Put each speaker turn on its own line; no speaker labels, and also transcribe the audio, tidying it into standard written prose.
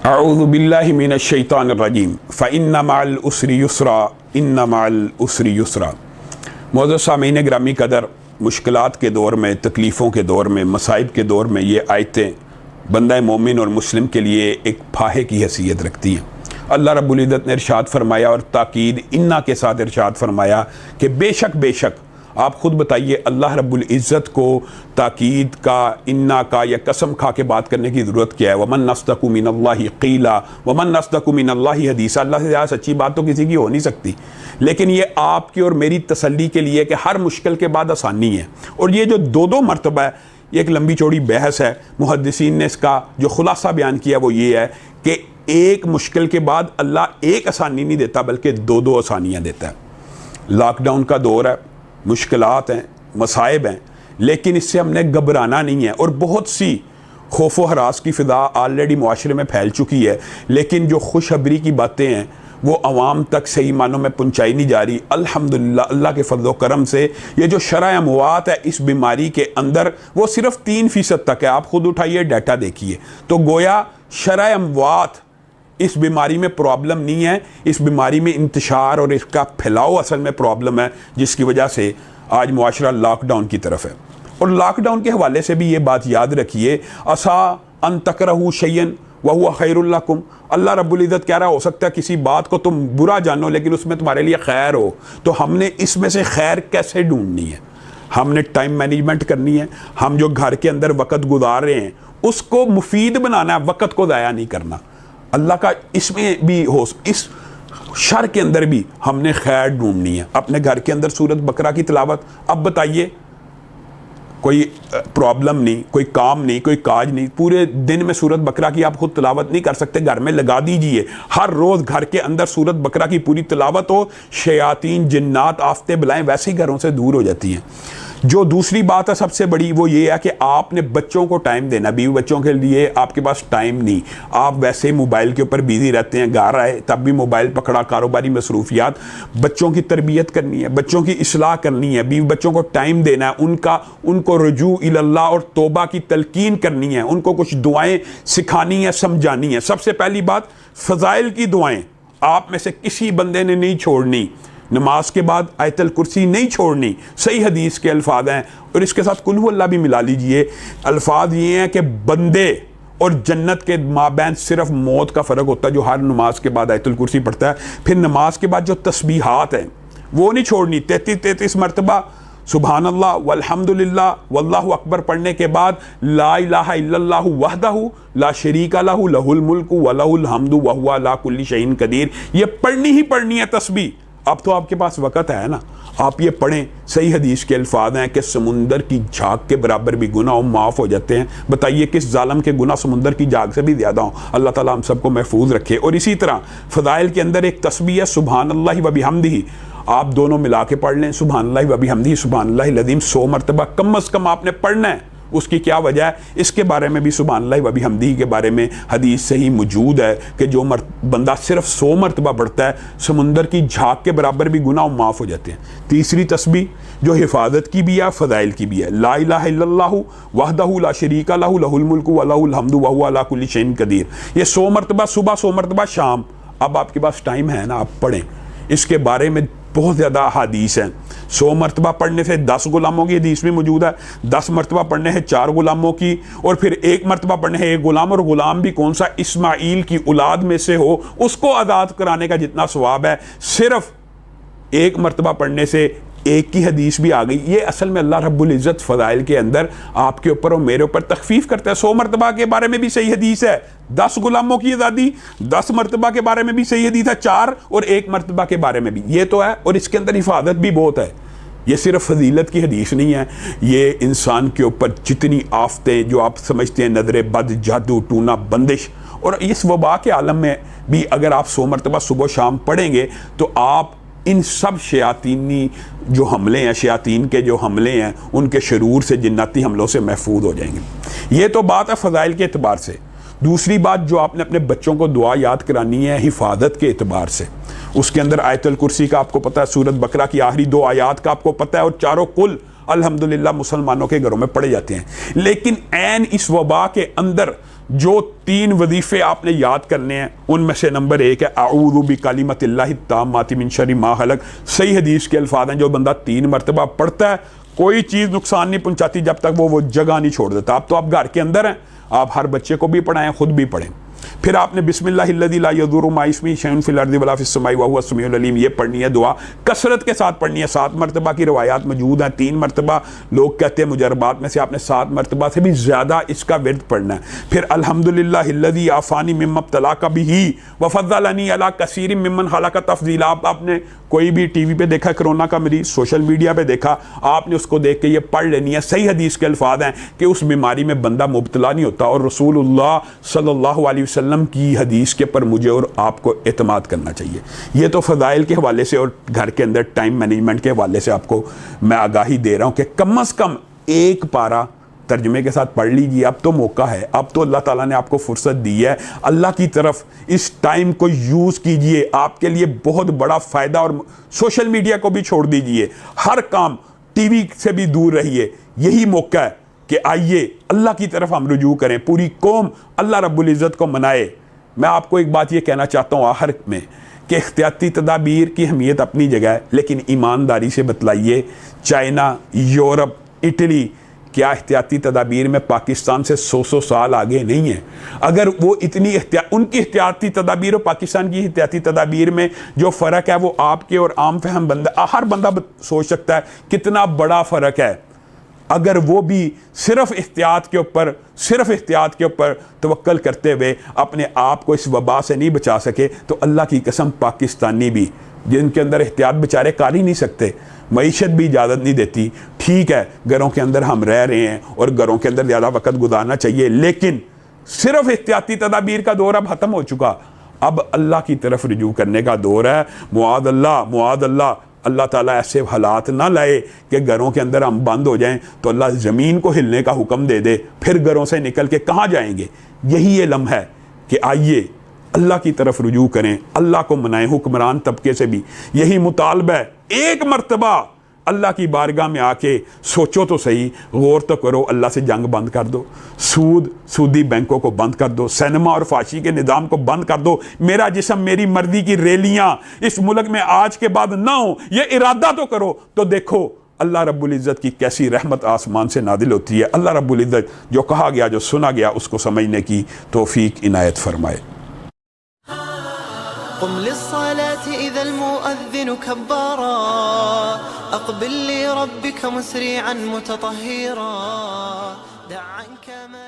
اعوذ باللہ من الشیطان الرجیم فإن مع العسر یسرا ان مع العسر یسرا۔ معزز سامعین گرامی قدر، مشکلات کے دور میں، تکلیفوں کے دور میں، مصائب کے دور میں یہ آیتیں بندہ مومن اور مسلم کے لیے ایک پھاہے کی حیثیت رکھتی ہیں۔ اللہ رب العزت نے ارشاد فرمایا اور تاکید انا کے ساتھ ارشاد فرمایا کہ بے شک آپ خود بتائیے اللہ رب العزت کو تاکید کا، انا کا یا قسم کھا کے بات کرنے کی ضرورت کیا ہے؟ ومن اصدق من اللہ قیلا ومن اصدق من اللہ حدیثا۔ اللہ سے زیادہ سچی بات تو کسی کی ہو نہیں سکتی، لیکن یہ آپ کی اور میری تسلی کے لیے کہ ہر مشکل کے بعد آسانی ہے۔ اور یہ جو دو مرتبہ ہے، یہ ایک لمبی چوڑی بحث ہے، محدثین نے اس کا جو خلاصہ بیان کیا وہ یہ ہے کہ ایک مشکل کے بعد اللہ ایک آسانی نہیں دیتا بلکہ دو آسانیاں دیتا ہے۔ لاک ڈاؤن کا دور ہے، مشکلات ہیں، مصائب ہیں، لیکن اس سے ہم نے گھبرانا نہیں ہے۔ اور بہت سی خوف و ہراس کی فضا آلریڈی معاشرے میں پھیل چکی ہے، لیکن جو خوشخبری کی باتیں ہیں وہ عوام تک صحیح معنوں میں پہنچائی نہیں جا رہی۔ الحمدللہ اللہ کے فضل و کرم سے یہ جو شرح اموات ہے اس بیماری کے اندر وہ صرف 3% تک ہے۔ آپ خود اٹھائیے ڈیٹا دیکھیے تو گویا شرح اموات اس بیماری میں پرابلم نہیں ہے، اس بیماری میں انتشار اور اس کا پھیلاؤ اصل میں پرابلم ہے، جس کی وجہ سے آج معاشرہ لاک ڈاؤن کی طرف ہے۔ اور لاک ڈاؤن کے حوالے سے بھی یہ بات یاد رکھیے، عسیٰ ان تکرہوا شیئا وہو خیر لکم۔ اللہ رب العزت کہہ رہا ہو سکتا ہے کسی بات کو تم برا جانو لیکن اس میں تمہارے لیے خیر ہو، تو ہم نے اس میں سے خیر کیسے ڈھونڈنی ہے؟ ہم نے ٹائم مینجمنٹ کرنی ہے۔ ہم جو گھر کے اندر وقت گزار رہے ہیں اس کو مفید بنانا ہے، وقت کو ضائع نہیں کرنا۔ اللہ کا اس میں بھی ہو، اس شر کے اندر بھی ہم نے خیر ڈھونڈنی ہے۔ اپنے گھر کے اندر سورۃ بقرہ کی تلاوت، اب بتائیے کوئی پرابلم نہیں، کوئی کام نہیں، کوئی کاج نہیں، پورے دن میں سورۃ بقرہ کی آپ خود تلاوت نہیں کر سکتے، گھر میں لگا دیجئے، ہر روز گھر کے اندر سورۃ بقرہ کی پوری تلاوت ہو، شیاطین جنات آفتیں بلائیں ویسے ہی گھروں سے دور ہو جاتی ہیں۔ جو دوسری بات ہے سب سے بڑی وہ یہ ہے کہ آپ نے بچوں کو ٹائم دینا۔ بیوی بچوں کے لیے آپ کے پاس ٹائم نہیں، آپ ویسے موبائل کے اوپر بیزی رہتے ہیں، گھر آئے تب بھی موبائل پکڑا، کاروباری مصروفیات۔ بچوں کی تربیت کرنی ہے، بچوں کی اصلاح کرنی ہے، بیوی بچوں کو ٹائم دینا ہے، ان کو رجوع الی اللہ اور توبہ کی تلقین کرنی ہے، ان کو کچھ دعائیں سکھانی ہیں، سمجھانی ہیں۔ سب سے پہلی بات فضائل کی دعائیں آپ میں سے کسی بندے نے نہیں چھوڑنی۔ نماز کے بعد آیت الکرسی نہیں چھوڑنی، صحیح حدیث کے الفاظ ہیں، اور اس کے ساتھ قل ہو اللہ بھی ملا لیجئے۔ الفاظ یہ ہیں کہ بندے اور جنت کے مابین صرف موت کا فرق ہوتا ہے، جو ہر نماز کے بعد آیت الکرسی پڑھتا ہے۔ پھر نماز کے بعد جو تسبیحات ہیں وہ نہیں چھوڑنی، 33 مرتبہ سبحان اللہ والحمدللہ واللہ اکبر پڑھنے کے بعد لا الہ الا اللہ وحدہ لا شریک لہ لہ الملک ولہ الحمد وہو علی کل شیء قدیر۔ یہ پڑھنی ہی پڑھنی ہے تسبیح۔ اب تو آپ کے پاس وقت ہے نا، آپ یہ پڑھیں۔ صحیح حدیث کے الفاظ ہیں کہ سمندر کی جھاگ کے برابر بھی گناہ معاف ہو جاتے ہیں۔ بتائیے کس ظالم کے گناہ سمندر کی جھاگ سے بھی زیادہ ہوں؟ اللہ تعالیٰ ہم سب کو محفوظ رکھے۔ اور اسی طرح فضائل کے اندر ایک تسبیح ہے سبحان اللہ و بحمدہ، آپ دونوں ملا کے پڑھ لیں، سبحان اللہ و بحمدہ سبحان اللہ العظیم 100 مرتبہ کم از کم آپ نے پڑھنا ہے۔ اس کی کیا وجہ ہے؟ اس کے بارے میں بھی سبحان اللہ و بحمدہ کے بارے میں حدیث صحیح موجود ہے کہ جو بندہ صرف 100 مرتبہ پڑھتا ہے سمندر کی جھاگ کے برابر بھی گناہ معاف ہو جاتے ہیں۔ تیسری تسبیح جو حفاظت کی بھی ہے، فضائل کی بھی ہے، لا الہ الا اللہ وحدہ لا شریک لہ لہ الملک ولہ الحمد وہو علی کل شیء قدیر۔ یہ 100 مرتبہ صبح، 100 مرتبہ شام۔ اب آپ کے پاس ٹائم ہے نا، آپ پڑھیں۔ اس کے بارے میں بہت زیادہ احادیث ہیں۔ 100 مرتبہ پڑھنے سے 10 غلاموں کی حدیث میں موجود ہے، 10 مرتبہ پڑھنے سے 4 غلاموں کی، اور پھر 1 مرتبہ پڑھنے سے 1 غلام، اور غلام بھی کون سا؟ اسماعیل کی اولاد میں سے ہو، اس کو آزاد کرانے کا جتنا ثواب ہے۔ صرف 1 مرتبہ پڑھنے سے 1 کی حدیث بھی آ گئی۔ یہ اصل میں اللہ رب العزت فضائل کے اندر آپ کے اوپر اور میرے اوپر تخفیف کرتا ہے۔ 100 مرتبہ کے بارے میں بھی صحیح حدیث ہے، 10 غلاموں کی آزادی، 10 مرتبہ کے بارے میں بھی صحیح حدیث ہے 4، اور 1 مرتبہ کے بارے میں بھی یہ تو ہے۔ اور اس کے اندر حفاظت بھی بہت ہے۔ یہ صرف فضیلت کی حدیث نہیں ہے، یہ انسان کے اوپر جتنی آفتیں جو آپ سمجھتے ہیں، نظر بد، جادو ٹونا، بندش، اور اس وبا کے عالم میں بھی اگر آپ 100 مرتبہ صبح و شام پڑھیں گے تو آپ ان سب شیاطینی جو حملے ہیں، شیاطین کے جو حملے ہیں، ان کے شرور سے، جناتی حملوں سے محفوظ ہو جائیں گے۔ یہ تو بات ہے فضائل کے اعتبار سے۔ دوسری بات جو آپ نے اپنے بچوں کو دعا یاد کرانی ہے حفاظت کے اعتبار سے، اس کے اندر آیت الکرسی کا آپ کو پتہ ہے، سورۃ بقرہ کی آخری 2 آیات کا آپ کو پتہ ہے، اور چاروں کل الحمدللہ مسلمانوں کے گھروں میں پڑھے جاتے ہیں۔ لیکن عین اس وبا کے اندر جو 3 وظیفے آپ نے یاد کرنے ہیں ان میں سے نمبر 1 ہے اعوذ بکلمۃ اللہ التامات من شر ما خلق. صحیح حدیث کے الفاظ ہیں جو بندہ 3 مرتبہ پڑھتا ہے کوئی چیز نقصان نہیں پہنچاتی جب تک وہ جگہ نہیں چھوڑ دیتا. اب تو آپ گھر کے اندر ہیں, آپ ہر بچے کو بھی پڑھائیں, خود بھی پڑھیں. پھر آپ نے بسم اللہ الذی لا یضر مع اسمہ شیء فی الارض ولا فی السماء وهو السمیع العلیم یہ پڑھنی ہے. دعا کثرت کے ساتھ پڑھنی ہے. 7 مرتبہ کی روایات موجود ہیں, 3 مرتبہ لوگ کہتے ہیں مجربات میں سے آپ نے 7 مرتبہ سے بھی زیادہ اس کا ورد پڑھنا ہے. پھر الحمدللہ الذی عافانی مما ابتلاک بہ وفضلنی علی کثیر ممن خلق تفضیلا. آپ نے کوئی بھی ٹی وی پہ دیکھا کرونا کا مریض, سوشل میڈیا پہ دیکھا, آپ نے اس کو دیکھ کے یہ پڑھ لینی ہے. صحیح حدیث کے الفاظ ہیں کہ اس بیماری میں بندہ مبتلا نہیں ہوتا, اور رسول اللہ صلی اللہ علیہ وسلم کی حدیث کے پر مجھے اور آپ کو اعتماد کرنا چاہیے. یہ تو فضائل کے حوالے سے اور گھر کے اندر ٹائم مینجمنٹ کے حوالے سے آپ کو میں آگاہی دے رہا ہوں کہ کم از کم 1 پارہ ترجمے کے ساتھ پڑھ لیجیے. اب تو موقع ہے, اب تو اللہ تعالیٰ نے آپ کو فرصت دی ہے. اللہ کی طرف اس ٹائم کو یوز کیجیے, آپ کے لیے بہت بڑا فائدہ. اور سوشل میڈیا کو بھی چھوڑ دیجیے, ہر کام ٹی وی سے بھی دور رہیے. یہی موقع ہے کہ آئیے اللہ کی طرف ہم رجوع کریں, پوری قوم اللہ رب العزت کو منائے. میں آپ کو ایک بات یہ کہنا چاہتا ہوں آخر میں کہ احتیاطی تدابیر کی اہمیت اپنی جگہ ہے, لیکن ایمانداری سے بتلائیے چائنا, یورپ, اٹلی کیا احتیاطی تدابیر میں پاکستان سے 100 سال آگے نہیں ہیں؟ اگر وہ اتنی ان کی احتیاطی تدابیر اور پاکستان کی احتیاطی تدابیر میں جو فرق ہے وہ آپ کے اور عام فہم ہر بندہ سوچ سکتا ہے کتنا بڑا فرق ہے. اگر وہ بھی صرف احتیاط کے اوپر توکل کرتے ہوئے اپنے آپ کو اس وبا سے نہیں بچا سکے تو اللہ کی قسم پاکستانی بھی جن کے اندر احتیاط بیچارے کر ہی نہیں سکتے, معیشت بھی اجازت نہیں دیتی. ٹھیک ہے گھروں کے اندر ہم رہ رہے ہیں اور گھروں کے اندر زیادہ وقت گزارنا چاہیے, لیکن صرف احتیاطی تدابیر کا دور اب ختم ہو چکا. اب اللہ کی طرف رجوع کرنے کا دور ہے. معاذ اللہ اللہ تعالیٰ ایسے حالات نہ لائے کہ گھروں کے اندر ہم بند ہو جائیں تو اللہ زمین کو ہلنے کا حکم دے دے, پھر گھروں سے نکل کے کہاں جائیں گے. یہی یہ لمحہ ہے کہ آئیے اللہ کی طرف رجوع کریں, اللہ کو منائیں. حکمران طبقے سے بھی یہی مطالبہ ہے, 1 مرتبہ اللہ کی بارگاہ میں آ کے سوچو تو صحیح, غور تو کرو, اللہ سے جنگ بند کر دو, سودی بینکوں کو بند کر دو, سینما اور فحاشی کے نظام کو بند کر دو. میرا جسم میری مرضی کی ریلیاں اس ملک میں آج کے بعد نہ ہوں, یہ ارادہ تو کرو. تو دیکھو اللہ رب العزت کی کیسی رحمت آسمان سے نازل ہوتی ہے. اللہ رب العزت جو کہا گیا جو سنا گیا اس کو سمجھنے کی توفیق عنایت فرمائے.
قم للصلاة إذا المؤذن كبارا أقبل لربك مسرعا متطهرا دع عنك ما